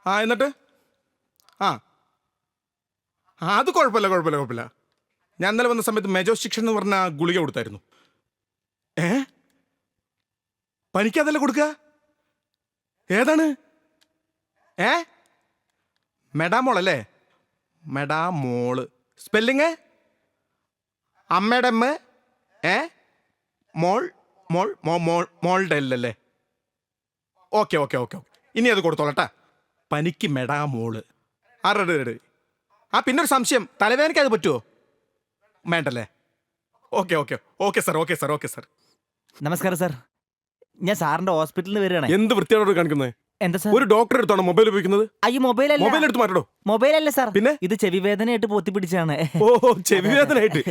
ആ എന്നിട്ട് ആ അത് കുഴപ്പമില്ല. ഞാൻ ഇന്നലെ വന്ന സമയത്ത് മെജോസ്റ്റിക്ഷൻ എന്ന് പറഞ്ഞ ഗുളിക കൊടുത്തായിരുന്നു. പനിക്കതല്ലേ കൊടുക്കുക? ഏതാണ്? മെഡാമോളല്ലേ? മെഡാമോള്. സ്പെല്ലിങ് അമ്മയുടെ അമ്മ മോൾ മോൾ മോളുടെ അല്ലല്ലേ? ഓക്കെ. ഇനി അത് കൊടുത്തോളട്ടാ. പനിക്ക് മെഡാമോള്. പിന്നൊരു സംശയം, തലവേദനയ്ക്ക് അത് പറ്റുമോ? വേണ്ടല്ലേ? Okay sir. നമസ്കാരം സാർ, ഞാൻ സാറിന്റെ ഹോസ്പിറ്റലിൽ നിന്ന് വരികയാണ്. എന്ത് വൃത്തിയോട് കാണിക്കുന്നത്? എന്താ സാർ? ഒരു ഡോക്ടർ എടുത്താണോ മൊബൈൽ ഉപയോഗിക്കുന്നത്? അയ്യോ, മൊബൈൽ എടുത്ത് മാറ്റടോ. മൊബൈൽ അല്ല സാർ, പിന്നെ ഇത് ചെവി വേദനയായിട്ട് പൊത്തിപ്പിടിച്ചാണ്. ചെവി വേദനയായിട്ട്?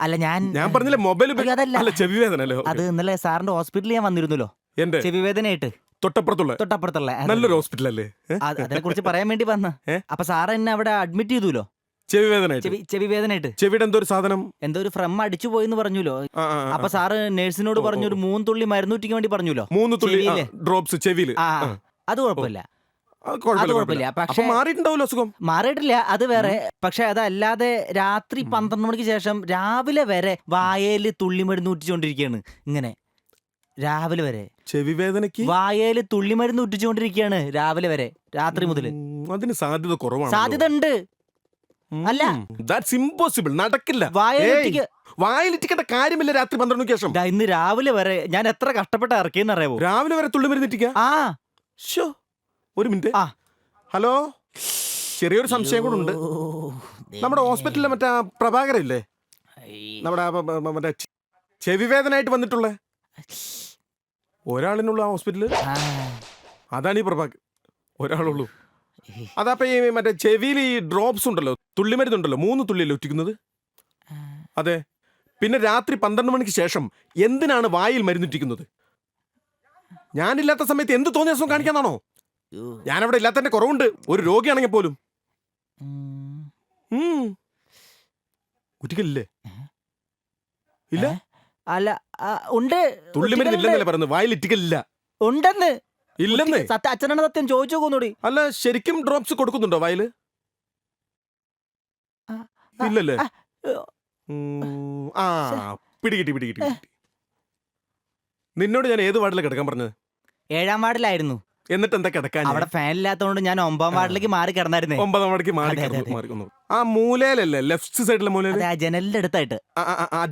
അല്ല, ഞാൻ പറഞ്ഞില്ല മൊബൈൽ അതല്ല, ചെവി വേദന. അത് ഇന്നലെ സാറിന്റെ ഹോസ്പിറ്റലിൽ ഞാൻ വന്നിരുന്നല്ലോ, എന്റെ ചെവി വേദനയായിട്ട്. തൊട്ടപ്പുറത്തുള്ള നല്ലൊരു ഹോസ്പിറ്റലല്ലേ? അതിനെ കുറിച്ച് പറയാൻ വേണ്ടി വന്ന. അപ്പൊ സാർ എന്നെ അവിടെ അഡ്മിറ്റ് ചെയ്തുല്ലോ, ചെവി വേദനയായിട്ട്. ചെവിയുടെ എന്തോ ഒരു സാധനം, എന്തോ ഒരു ഫ്രം അടിച്ചു പോയെന്ന് പറഞ്ഞല്ലോ. അപ്പൊ സാറ് നേഴ്സിനോട് പറഞ്ഞു ഒരു 3 തുള്ളി മരുന്ന് ഊറ്റിക്കാൻ വേണ്ടി പറഞ്ഞല്ലോ. 3 തുള്ളി ഡ്രോപ്സ് ചെവിയിൽ. അത് കുഴപ്പമില്ല. പക്ഷെ മാറിയിട്ടുണ്ടാവല്ലോ അസുഖം? മാറിയിട്ടില്ല, അത് വേറെ. പക്ഷെ അതല്ലാതെ രാത്രി 12 മണിക്ക് ശേഷം രാവിലെ വരെ വായയില് തുള്ളിമരുന്ന് ഊറ്റിച്ചോണ്ടിരിക്കുകയാണ്. ഇങ്ങനെ രാവിലെ വരെ ചെവി വേദനയ്ക്ക് വായയില് തുള്ളിമരുന്ന് ഊറ്റിച്ചോണ്ടിരിക്കുകയാണ് രാവിലെ വരെ, രാത്രി മുതൽ. അതിന് സാധ്യത കുറവാണ്. സാധ്യത ഉണ്ട്. അല്ല, ദാറ്റ്സ് ഇംപോസിബിൾ. നടക്കില്ല. വായിലിറ്റിക്കേണ്ട കാര്യമില്ല രാത്രി 12 മണിക്ക് ശേഷം. ഇന്ന് രാവിലെ വരെ ഞാൻ എത്ര കഷ്ടപ്പെട്ട് ഇറക്കിയെന്ന് അറിയാവോ? രാവിലെ വരെ തുള്ളിമരുന്നിട്ടിക്ക? ഒരു മിനിറ്റ്. ഹലോ, ചെറിയൊരു സംശയം കൂടെ ഉണ്ട്. നമ്മുടെ ഹോസ്പിറ്റലിലെ മറ്റേ പ്രഭാകരല്ലേ, നമ്മുടെ മറ്റേ ചെവി വേദനയായിട്ട് വന്നിട്ടുള്ള ഒരാളിനുള്ള ഹോസ്പിറ്റല്? അതാണ് ഈ പ്രഭാകർ. ഒരാളുള്ളൂ. അതപ്പോ ഈ മറ്റേ ചെവിയിൽ ഈ ഡ്രോപ്സ് ഉണ്ടല്ലോ, തുള്ളിമരുന്നുണ്ടല്ലോ, 3 തുള്ളിയല്ലേ ഒറ്റിക്കുന്നത്? അതെ. പിന്നെ രാത്രി 12 മണിക്ക് ശേഷം എന്തിനാണ് വായിൽ മരുന്നിട്ടിക്കുന്നത്? ഞാനില്ലാത്ത സമയത്ത് എന്ത് തോന്നിയ അസുഖം കാണിക്കാന്നാണോ? ഞാനവിടെ ഇല്ലാത്തതിന്റെ കുറവുണ്ട്, ഒരു രോഗിയാണെങ്കിൽ പോലും. കുറ്റിക്കല്ലേ? ഇല്ല, അല്ല, ഉണ്ട്. തുള്ളിമരുന്ന് ഇല്ലെന്നല്ലേ പറയുന്നത്, വായിൽ ഇറ്റിക്കലില്ല. ഉണ്ടെന്ന്. ഇല്ലെന്ന് അച്ഛനാണ് സത്യം, ചോദിച്ചു നോക്കൂടി. അല്ല, ശരിക്കും ഡ്രോപ്സ് കൊടുക്കുന്നുണ്ടോ വായില്? ഇല്ലല്ലേ? പിടികിട്ടി. നിന്നോട് ഞാൻ ഏത് വാർഡിലാണ് കിടക്കാൻ പറഞ്ഞത്? 7-ാം വാർഡിലായിരുന്നു. എന്നിട്ട് എന്താ കിടക്കാൻ? അവിടെ ഫാൻ ഇല്ലാത്തതുകൊണ്ട് ഞാൻ 9-ാം വാർഡിലേക്ക് മാറി കിടന്നായിരുന്നേ. 9-ാം വാർഡിലേക്ക് മാറി. ആ മൂലയിലല്ലേ, ലെഫ്റ്റ് സൈഡിലെ മൂലയിൽ, ജനലിന്റെ അടുത്തായിട്ട്.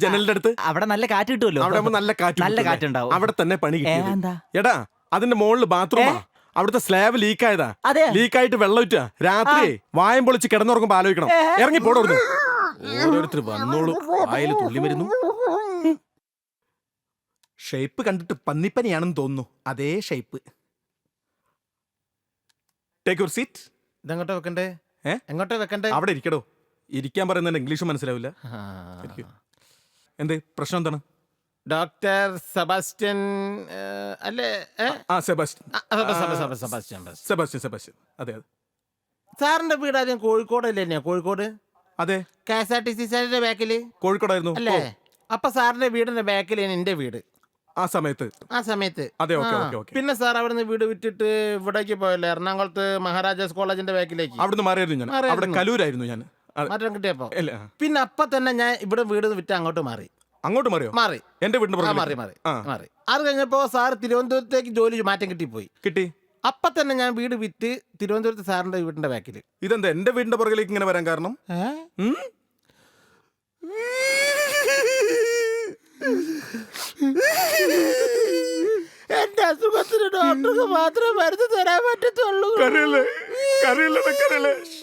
ജനലിന്റെ അടുത്ത്. അവിടെ നല്ല കാറ്റ് കിട്ടുമല്ലോ. അവിടെ നല്ല കാറ്റുണ്ടാവും. അവിടെ തന്നെ പണി കിട്ടിയത്. എടാ, അതിന്റെ മുകളിൽ ബാത്റൂമാ. അവിടുത്തെ സ്ലാബ് ലീക്കായതാ. ലീക്കായിട്ട് വെള്ളം ഇറ്റ. രാത്രി വായം പൊളിച്ച് കിടന്നുറങ്ങുമ്പോ ആലോചിക്കണം. ഇറങ്ങി പോടുന്നു. ഓരോരുത്തർ വന്നോളൂ, വായിൽ തുള്ളി വരുന്നു. ഷേപ്പ് കണ്ടിട്ട് പന്നിപ്പനിയാണെന്ന് തോന്നുന്നു. അതേ ഷേപ്പ്. Take your seat. ഇതെങ്ങോട്ടാ വെക്കണ്ടേ? എങ്ങോട്ടാ വെക്കണ്ടേ? അവിടെ ഇരിക്കടോ. ഇരിക്കാൻ പറയുന്നത് ഇംഗ്ലീഷ് മനസ്സിലാവില്ല. എന്ത് പ്രശ്നം എന്താണ്? ഡോക്ടർ സെബാസ്റ്റ്യൻ അല്ലേ? സെബാസ്റ്റ്യൻ. അതെ. സാറിന്റെ വീട് ആദ്യം കോഴിക്കോടല്ലേ? കോഴിക്കോട്. അതെ. KSRTC സാറിന്റെ ബാക്കില് കോഴിക്കോടായിരുന്നു അല്ലേ? അപ്പൊ സാറിന്റെ വീടിന്റെ ബാക്കിലാണ് എന്റെ വീട് ആ സമയത്ത്. അതെ. പിന്നെ സാർ അവിടുന്ന് വീട് വിറ്റിട്ട് ഇവിടേക്ക് പോയല്ലേ, എറണാകുളത്ത് മഹാരാജാസ് കോളേജിന്റെ ബാക്കിലേക്ക്. അവിടുന്ന് മാറിയായിരുന്നു ഞാൻ. അവിടെ കലൂരായിരുന്നു ഞാൻ. മാറ്റം കിട്ടിയപ്പോ പിന്നെ അപ്പൊ തന്നെ ഞാൻ ഇവിടെ വീട് വിറ്റ് അങ്ങോട്ട് മാറി. മാറി എന്റെ വീടിന് മാറി. അത് കഴിഞ്ഞപ്പോ സാർ തിരുവനന്തപുരത്തേക്ക് ജോലി മാറ്റം കിട്ടി. അപ്പൊ തന്നെ ഞാൻ വീട് വിറ്റ് തിരുവനന്തപുരത്ത് സാറിന്റെ വീടിന്റെ ബാക്കിൽ. ഇതെന്താ എന്റെ വീടിന്റെ പുറകിലേക്ക് ഇങ്ങനെ വരാൻ കാരണം? എന്റെ അസുഖത്തിന് ഡോക്ടർക്ക് മാത്രമേ മരുന്ന് തരാൻ പറ്റത്തുള്ളൂ.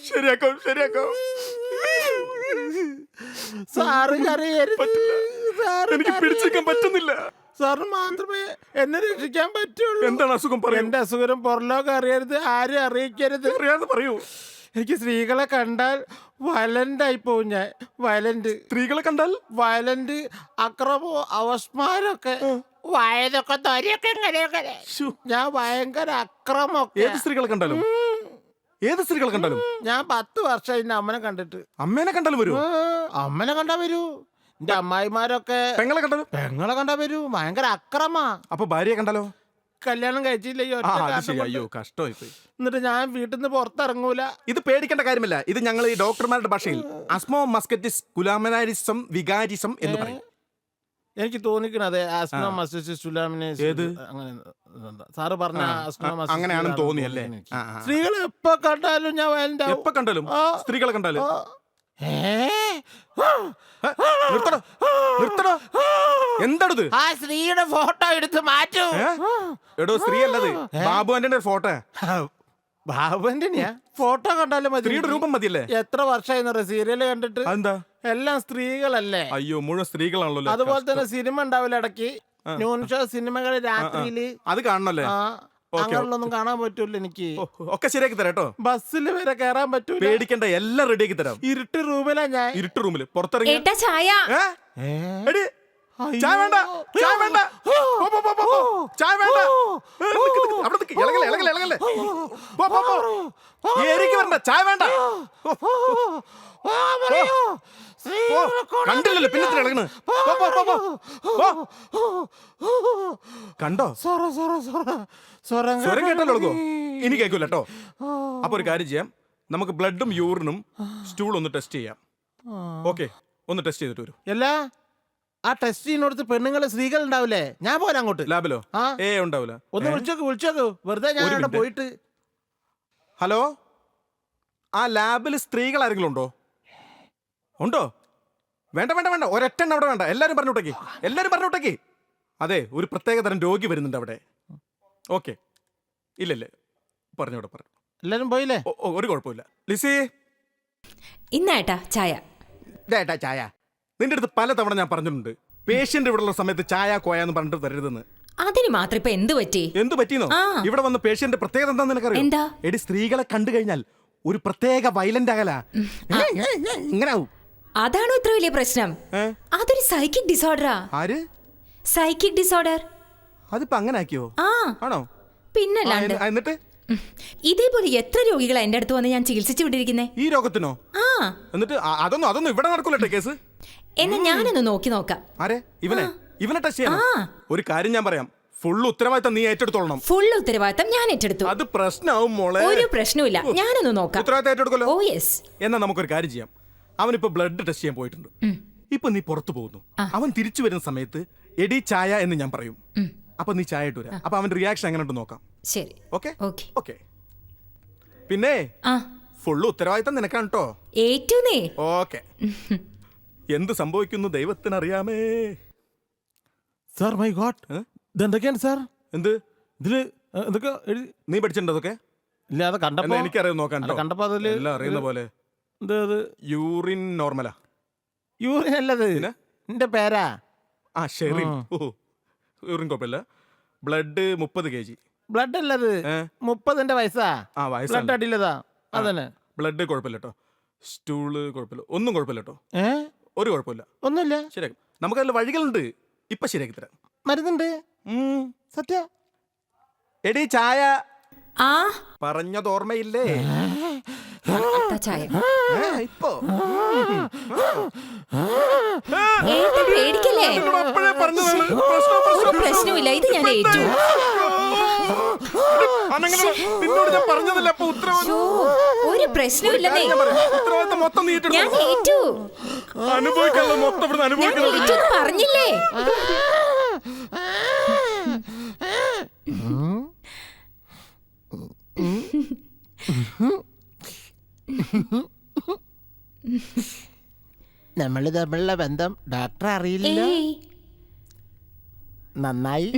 ശരിയാക്കാം. സാറ് കരയരുത്. എനിക്ക് പിടിച്ചേക്കാൻ പറ്റുന്നില്ല. സാറിന് മാത്രമേ എന്നെ രക്ഷിക്കാൻ പറ്റുള്ളൂ. എന്താണ് അസുഖം? പറയൂ. എന്റെ അസുഖം പുറലോകം അറിയരുത്, ആരും അറിയിക്കരുത്. പറയൂ. എനിക്ക് സ്ത്രീകളെ കണ്ടാൽ വയലന്റ് ആയി പോവും. ഞാൻ വയലന്റ്. സ്ത്രീകളെ കണ്ടാൽ വയലന്റ്, അക്രമോ, അവസ്മാരൊക്കെ, വയതൊക്കെ തൊരയൊക്കെ ഇങ്ങനെയൊക്കെ. ഞാൻ ഭയങ്കര അക്രമൊക്കെ. ഏത് സ്ത്രീകളെ കണ്ടാലും ഞാൻ 10 വർഷം എന്റെ അമ്മനെ കണ്ടിട്ട്. അമ്മേനെ കണ്ടാലും വരൂ? അമ്മനെ കണ്ടാ വരൂ. എന്റെ അമ്മായിമാരൊക്കെ പെങ്ങളെ കണ്ടാ വരൂ. ഭയങ്കര അക്രമാ. അപ്പൊ ഭാര്യയെ കണ്ടാലോ? കല്യാണം കഴിച്ചില്ല ഈ ഒറ്റ അത് കാരണം ശരി. കൊണ്ട്. അയ്യോ കഷ്ടമായി പോയി. എന്നിട്ട് ഞാൻ വീട്ടിൽ നിന്ന് പുറത്തിറങ്ങൂല. ഇത് പേടിക്കേണ്ട കാര്യമില്ല. ഇത് ഞങ്ങൾ ഈ ഡോക്ടർമാരുടെ ഭാഷയിൽ അസ്മോ മസ്കറ്റിസ് കുലാമിനാരിസം വികാരിസം എന്ന് പറയും. എനിക്ക് തോന്നിക്കണത് ആസ്മ മസ്റ്റിസിസ് സുലാമിനേസ് ഏത്? അങ്ങനെ സാറ് പറഞ്ഞ ആസ്മ മസ്റ്റിസിസ് അങ്ങനെയാണെന്ന് തോന്നിയല്ലേ? എനിക്ക്. ആ, ആ. സ്ത്രീകൾ എപ്പോ കണ്ടാലും ഞാൻ വയലന്റ് ആവും. എപ്പോ കണ്ടാലും ആ. സ്ത്രീകളെ കണ്ടാലും ആ. നിർത്തടോ നിർത്തടോ. എന്താണിത്? ആ സ്ത്രീയുടെ ഫോട്ടോ എടുത്ത് മാറ്റൂ. എടോ സ്ത്രീ അല്ലത്, ബാബു ആന്റണിയുടെ ഫോട്ടോ. ബാബുവിന്റെ ഫോട്ടോ കണ്ടാലും മതി. സ്ത്രീയുടെ രൂപം മതിയല്ലേ? എത്ര വർഷമായി സീരിയല് കണ്ടിട്ട്? അതെന്താ? എല്ലാം സ്ത്രീകളല്ലേ. അയ്യോ മുഴുവൻ സ്ത്രീകളാണല്ലോ. അതുപോലെ തന്നെ സിനിമ ഉണ്ടാവില്ല ഇടയ്ക്ക്, ന്യൂൺ ഷോ സിനിമകൾ രാത്രിയില്. അത് കാണണല്ലേ? അങ്ങനെയുള്ളൊന്നും കാണാൻ പറ്റൂല എനിക്ക്. ഒക്കെ ശരിയാക്കി തരാം കേട്ടോ. ബസ്സിൽ വരെ കയറാൻ പറ്റൂല. പേടിക്കണ്ട, എല്ലാം റെഡിയാക്കി തരാം. ഇരുട്ട് റൂമിലാ ഞാൻ. ഇരുട്ട് റൂമില് പുറത്തിറങ്ങി ഏട്ടാ ചായ. എടി, ചായ വേണ്ട, ചായ വേണ്ട, പോ, പോ, പോ, പോ, പോ. ചായ വേണ്ട. നിക്ക്, നിക്ക്, അവിടെ നിക്ക്. ഇളകല്ലേ, ഇളകല്ലേ, ഇളകല്ലേ. പോ, പോ, പോ. ഈ ഏരിയക്ക് വരണ്ട, ചായ വേണ്ട. പോ. കണ്ടില്ലല്ലോ പിന്നെ എന്തിനാ ഇളകണ്? പോ, പോ, പോ, പോ. പോ. കണ്ടോ? സ്വരം കേട്ടല്ലോ ഇളകോ? ഇനി കേൾക്കൂല കേട്ടോ. അപ്പൊ ഒരു കാര്യം ചെയ്യാം, നമുക്ക് ബ്ലഡും യൂറിനും സ്റ്റൂൾ ഒന്ന് ടെസ്റ്റ് ചെയ്യാം. ഓക്കെ, ഒന്ന് ടെസ്റ്റ് ചെയ്തിട്ട് വരൂ. എല്ലാ ആ ടെസ്റ്റ് ചെയ്യുന്നിടത്ത് പെണ്ണുങ്ങള് സ്ത്രീകൾ ഉണ്ടാവില്ലേ? ഞാൻ പോരാ അങ്ങോട്ട്. ലാബിലോ? ആ. ഉണ്ടാവില്ല. ഒന്ന് വിളിച്ചോക്കൂ വെറുതെ ഞാൻ ഒരു അവിടെ മിനിറ്റ്. പോയിട്ട്. ഹലോ, ആ ലാബിൽ സ്ത്രീകൾ ആരെങ്കിലും ഉണ്ടോ? ഉണ്ടോ? വേണ്ട വേണ്ട വേണ്ട, ഒരൊറ്റെണ്ണം അവിടെ വേണ്ട. എല്ലാരും പറഞ്ഞോട്ടേക്ക്, എല്ലാരും പറഞ്ഞോട്ടേക്ക്. അതെ, ഒരു പ്രത്യേക തരം രോഗി വരുന്നുണ്ട് അവിടെ. ഓക്കെ, ഇല്ലല്ലേ, പറഞ്ഞോടെ പറഞ്ഞു. എല്ലാരും പോയില്ലേ? ഒരു കുഴപ്പമില്ല. ലിസി, ഇന്നേട്ടാ ചായ. ഇതേട്ടാ ചായ. നിന്റെ അടുത്ത് പല തവണ ഞാൻ പറഞ്ഞിട്ടുണ്ട്, പേഷ്യന്റ് ഇവിടെ ഉള്ള സമയത്ത് ചായ കോയാന്ന് പറഞ്ഞിട്ട് തരരുതെന്ന്. അതിന് മാത്രം ഇപ്പൊ എന്ത് പറ്റി? എന്ത് പറ്റിയെന്നോ? ആ. ഇവിടെ വന്ന പേഷ്യന്റ് പ്രത്യേകത എന്താന്ന് നിനക്കറിയോ? എന്താ? എടി, സ്ത്രീകളെ കണ്ടു കഴിഞ്ഞാൽ ഒരു പ്രത്യേക വയലന്റ് ആകല. ഇങ്ങനെ ആവും. അതാണോ ഇത്ര വലിയ പ്രശ്നം? അതൊരു സൈക്കിക് ഡിസോർഡറാ. ആര്? Psychic disorder. അതിപ്പോ അങ്ങനെ ആക്കിയോ? ആ ആണോ? പിന്നല്ലാണ്ട്. എന്നിട്ട് ഇതേപോലെ എത്ര രോഗികളാ എന്റെ അടുത്ത് വന്ന് ഞാൻ ചികിത്സിച്ചു വിട്ടിരിക്കുന്നേ. ഈ രോഗത്തിനോ? ആ എന്നിട്ട് അതൊന്നും ഇവിടെ നടക്കൂലട്ടെ കേസ്. എന്നാ ഞാനൊന്ന് നോക്കി നോക്കാം. ആരെ? ഇവനെ ടച്ച് ചെയ്യണം. ആ. ഒരു കാര്യം ഞാൻ പറയാം, ഫുൾ ഉത്തരവാദിത്തം നീ ഏറ്റെടുത്തോളണം. ഫുൾ ഉത്തരവാദിത്തം ഞാൻ ഏറ്റെടുത്തു. അത് പ്രശ്നമാവും മോളെ. ഒരു പ്രശ്നവുമില്ല, ഞാനൊന്ന് നോക്കാം. ഉത്തരവാദിത്തം ഏറ്റെടുക്കല്ലോ. ഓ യെസ്. എന്നാ നമുക്കൊരു കാര്യം ചെയ്യാം. അവനിപ്പോ ബ്ലഡ് ടെസ്റ്റ് ചെയ്യാൻ പോയിട്ടുണ്ട്. ഇപ്പൊ നീ പുറത്തു പോകുന്നു. അവൻ തിരിച്ചു വരുന്ന സമയത്ത് എടി ചായ എന്ന് ഞാൻ പറയും. അപ്പൊ നീ ചായ ഇട്ട് വരാം. അപ്പൊ അവന്റെ റിയാക്ഷൻ എങ്ങനെ ഉണ്ട് നോക്കാം. ശരി. Okay okay. ഓക്കെ. പിന്നെ ആ ഫുള്ള് ഉത്തരവാദിത്തം നിനക്കാണ് കേട്ടോ. ഏറ്റൂന്നേ. ഓക്കെ. എന്ത് സംഭവിക്കുന്നു ദൈവത്തിനറിയാമേ. സാർ മൈ ഗോഡ്, ഇതെന്തൊക്കെയാണ് സാർ? എന്ത് ഇതില് എന്തൊക്കെ എഴുതി? നീ പഠിച്ചിട്ടുണ്ടോ അതൊക്കെ? ഇല്ല, അത് കണ്ടപ്പോ എനിക്കറിയാം, നോക്കാൻ അല്ല, കണ്ടപ്പോ അതില് എല്ലാം അറിയുന്ന പോലെ. ഇത് യൂറിൻ നോർമലാ. യൂറിൻ അല്ലത്, എന്റെ പേരാ. ആ ശരി. യൂറിൻ കുഴപ്പമില്ല. Blood 30 kg. ബ്ലഡ് അല്ലത്, 30 വയസ്സാ. ആ വയസ്സ്. ബ്ലഡ് അടിയില്ലതാ. അതന്നെ. ബ്ലഡ് കുഴപ്പമില്ല കേട്ടോ. സ്റ്റൂള് കുഴപ്പമില്ല, ഒന്നും കുഴപ്പമില്ല കേട്ടോ. ഒരു കുഴപ്പമില്ല. ഒന്നുമില്ല. ശരിയാക്കും. നമുക്കതിൽ വഴികളുണ്ട്. ഇപ്പൊ ശരിയാക്കി തരാം. മരുന്നുണ്ട്. സത്യ. എടി ചായ ആ പറഞ്ഞത് ഓർമ്മയില്ലേ? ദാ ചായ. ഇപ്പൊ ഏട്ടാ പേടിക്കല്ലേ. അപ്പോഴേ പറഞ്ഞതാണ്. ഒരു പ്രശ്നവുമില്ല, ഇത് ഞാൻ ഏറ്റു. നിന്നോട് ഞാൻ പറഞ്ഞതല്ല. അപ്പൊ ശോ, ഒരു പ്രശ്നവുമില്ലെന്നേ. ഉത്തരവാദിത്തം മൊത്തം നീ ഞാൻ ഏറ്റു. അനുഭവിക്കാനുള്ള മൊത്തം ഇവിടുന്ന് ഞാൻ അനുഭവിക്കണം. ഏറ്റു എന്ന് പറഞ്ഞില്ലേ. നമ്മള് തമ്മിലുള്ള ബന്ധം ഡോക്ടർ അറിയില്ല. ഏയ് നന്നായി.